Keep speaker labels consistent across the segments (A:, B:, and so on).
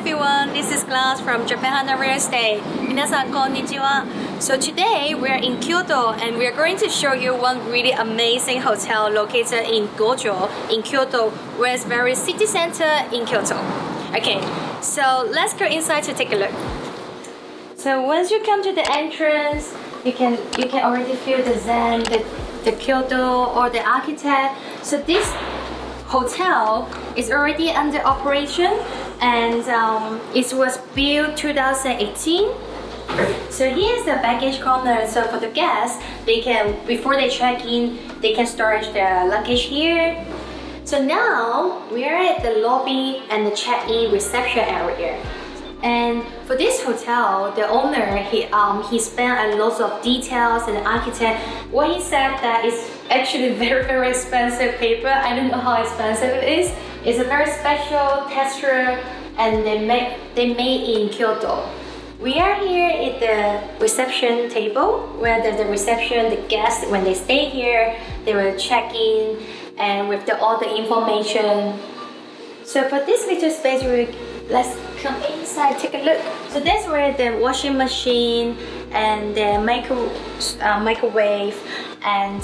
A: everyone, this is Glass from Japan Hana Real Estate. 皆さんこんにちは. So today we are in Kyoto and we are going to show you one really amazing hotel located in Gojo in Kyoto, where it's very city center in Kyoto. Okay, so let's go inside to take a look. So once you come to the entrance, you can already feel the zen, the Kyoto or the architect. So this hotel is already under operation and it was built 2018. So here's the baggage corner. So for the guests, they can, before they check in, they can storage their luggage here. So now we are at the lobby and the check-in reception area. And for this hotel, the owner, he spent a lot of details and the architect. What he said that is actually very expensive paper. I don't know how expensive it is. It's a very special texture and they made in Kyoto. We are here at the reception table where the reception, the guests, when they stay here, they will check in and with all the information. So for this little space, let's come inside, take a look. So that's where the washing machine and the microwave and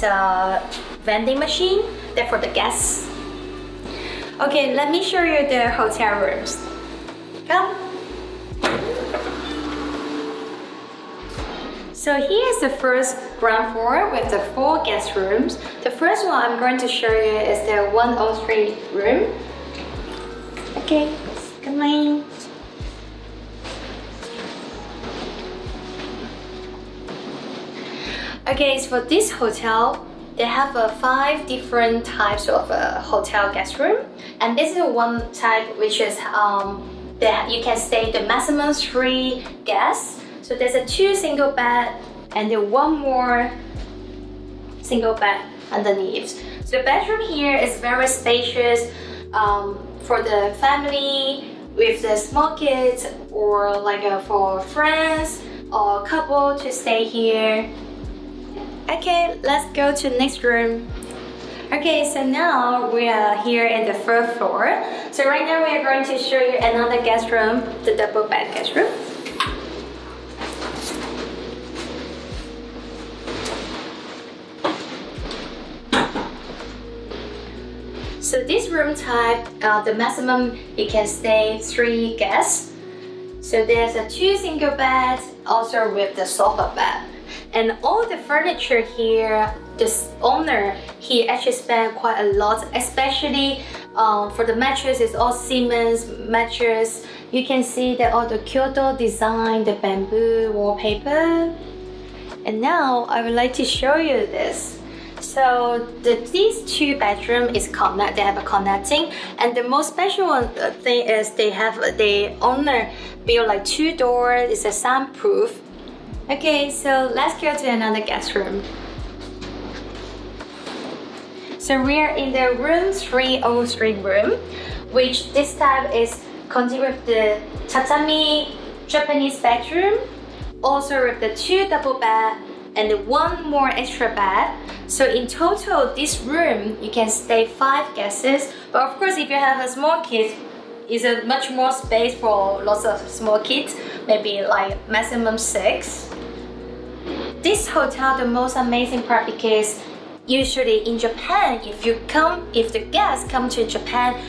A: vending machine, they're for the guests. Okay, let me show you the hotel rooms. Come. So here's the first ground floor with the 4 guest rooms. The first one I'm going to show you is the 103 room. Okay, come in. Okay, so for this hotel, they have 5 different types of hotel guest room, and this is one type which is that you can stay the maximum 3 guests. So there's a 2 single bed and then 1 more single bed underneath. So the bedroom here is very spacious for the family with the small kids or like for friends or couple to stay here. Okay, let's go to the next room. Okay, so now we are here in the 3rd floor. So right now we are going to show you another guest room, the double bed guest room. So this room type, the maximum you can stay 3 guests. So there's a 2 single beds, also with the sofa bed. And all the furniture here, this owner, he actually spent quite a lot, especially for the mattress, it's all Siemens mattress. You can see that all the Kyoto design, the bamboo wallpaper. And now I would like to show you this. So these 2 bedrooms is they have a connecting, and the most special thing is the owner built like 2 doors. It's a soundproof. Okay, so let's go to another guest room. So we are in the room 303 room, which this time is continued with the tatami Japanese bedroom, also with the 2 double bed and 1 more extra bed. So in total, this room you can stay 5 guests. But of course, if you have a small kid, it's a much more space for lots of small kids, maybe like maximum 6. This hotel, the most amazing part, because usually in Japan, if the guests come to Japan,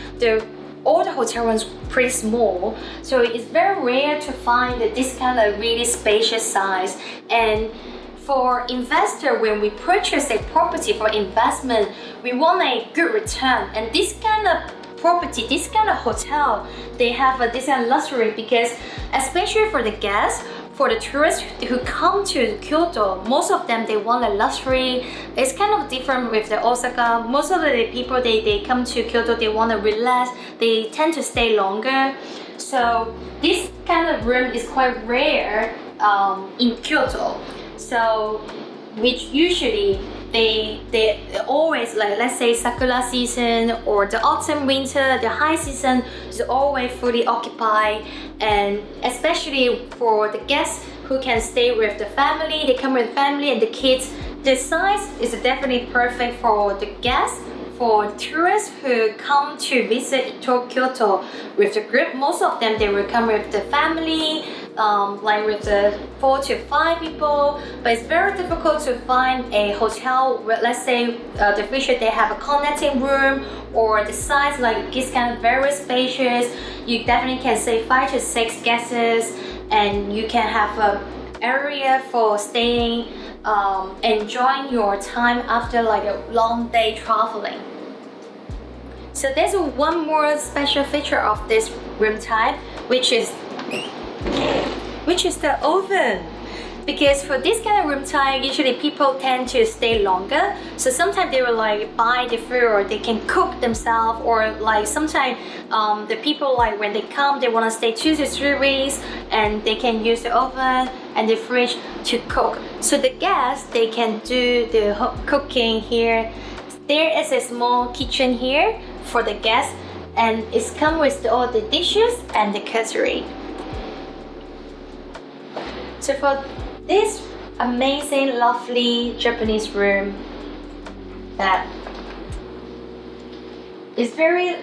A: all the hotel rooms pretty small. So it's very rare to find this kind of really spacious size. And for investor, when we purchase a property for investment, we want a good return. And this kind of property, this kind of hotel, they have this kind of luxury, because especially for the guests, for the tourists who come to Kyoto, most of them, they want a luxury. It's kind of different with the Osaka. Most of the people, they come to Kyoto, they want to relax. They tend to stay longer. So this kind of room is quite rare in Kyoto. So which usually they always, like let's say sakura season or the autumn winter, the high season is always fully occupied. And especially for the guests who can stay with the family, they come with family and the kids, the size is definitely perfect for the guests for tourists who come to visit Kyoto with the group. Most of them, they will come with the family, like with the 4 to 5 people. But it's very difficult to find a hotel where, let's say, the feature they have a connecting room or the size like this kind of very spacious. You definitely can say 5 to 6 guests, and you can have a area for staying, enjoying your time after like a long day traveling. So there's one more special feature of this room type, which is the oven. Because for this kind of room type, usually people tend to stay longer. So sometimes they will like buy the food, or they can cook themselves, or like sometimes the people, like when they come, they want to stay 2 to 3 weeks, and they can use the oven and the fridge to cook. So the guests, they can do the cooking here. There is a small kitchen here for the guests, and it's come with all the dishes and the cutlery. So for this amazing, lovely Japanese room, that is very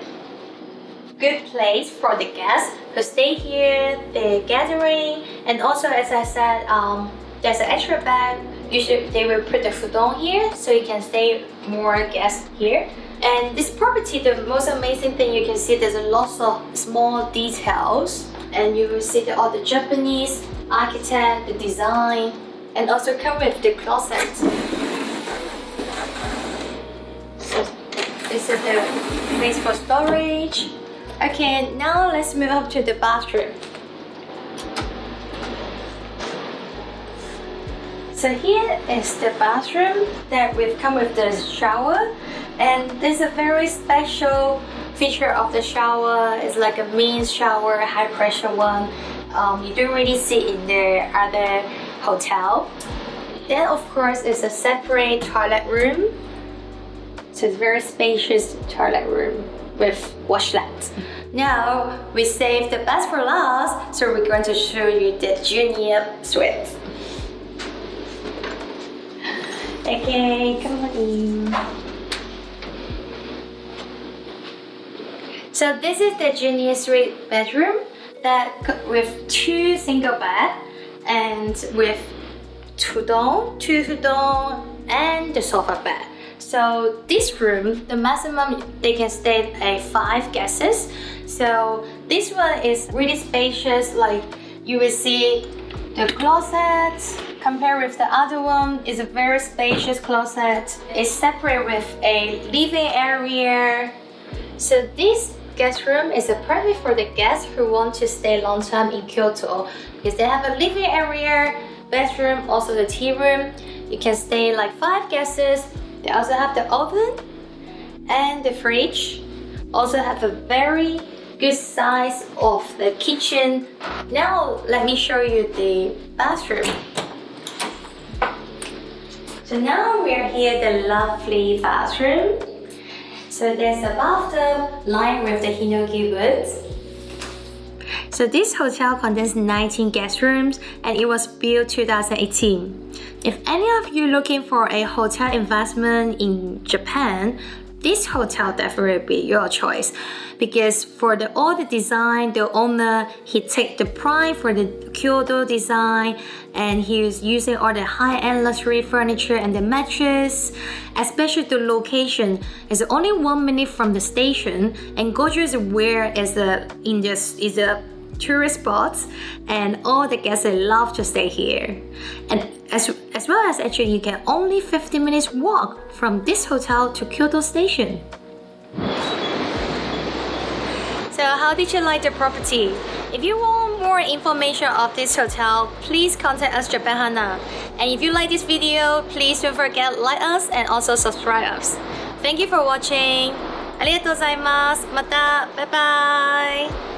A: good place for the guests who stay here, they're gathering, and also, as I said, there's an extra bed. Usually they will put the futon here, so you can stay more guests here. And this property, the most amazing thing you can see, there's lots of small details, and you will see all the Japanese architect, the design, and also come with the closet. So this is the place for storage. Okay, now let's move up to the bathroom. So here is the bathroom that we've come with the shower, and there's a very special feature of the shower. It's like a means shower, high pressure one. You don't really see in the other hotel. Then of course it's a separate toilet room. So it's very spacious toilet room with washlet. Now we saved the best for last, so we're going to show you the junior suite. Okay, come on in. So this is the junior suite bedroom that with 2 single bed and with two futon and the sofa bed. So this room, the maximum they can stay 5 guests. So this one is really spacious. Like you will see the closet compared with the other one is a very spacious closet. It's separate with a living area. So this guest room is perfect for the guests who want to stay long time in Kyoto, because they have a living area, bedroom, also the tea room. You can stay like 5 guests. They also have the oven and the fridge. Also have a very good size of the kitchen. Now let me show you the bathroom. So now we are here, the lovely bathroom. So there's a bathtub lined with the Shimogyo Ward. So this hotel contains 19 guest rooms, and it was built 2018. If any of you looking for a hotel investment in Japan, this hotel definitely be your choice, because for all the design, the owner, he take the pride for the Kyoto design, and he is using all the high-end luxury furniture and the mattress. Especially the location is only 1 minute from the station, and Gojo is where is a tourist spot, and all the guests love to stay here. And as well as actually you can only 15 minutes walk from this hotel to Kyoto Station. So how did you like the property? If you want more information of this hotel, please contact us Japan Hana. And if you like this video, please don't forget to like us and also subscribe us. Thank you for watching. ありがとうございます。また、バイバイ。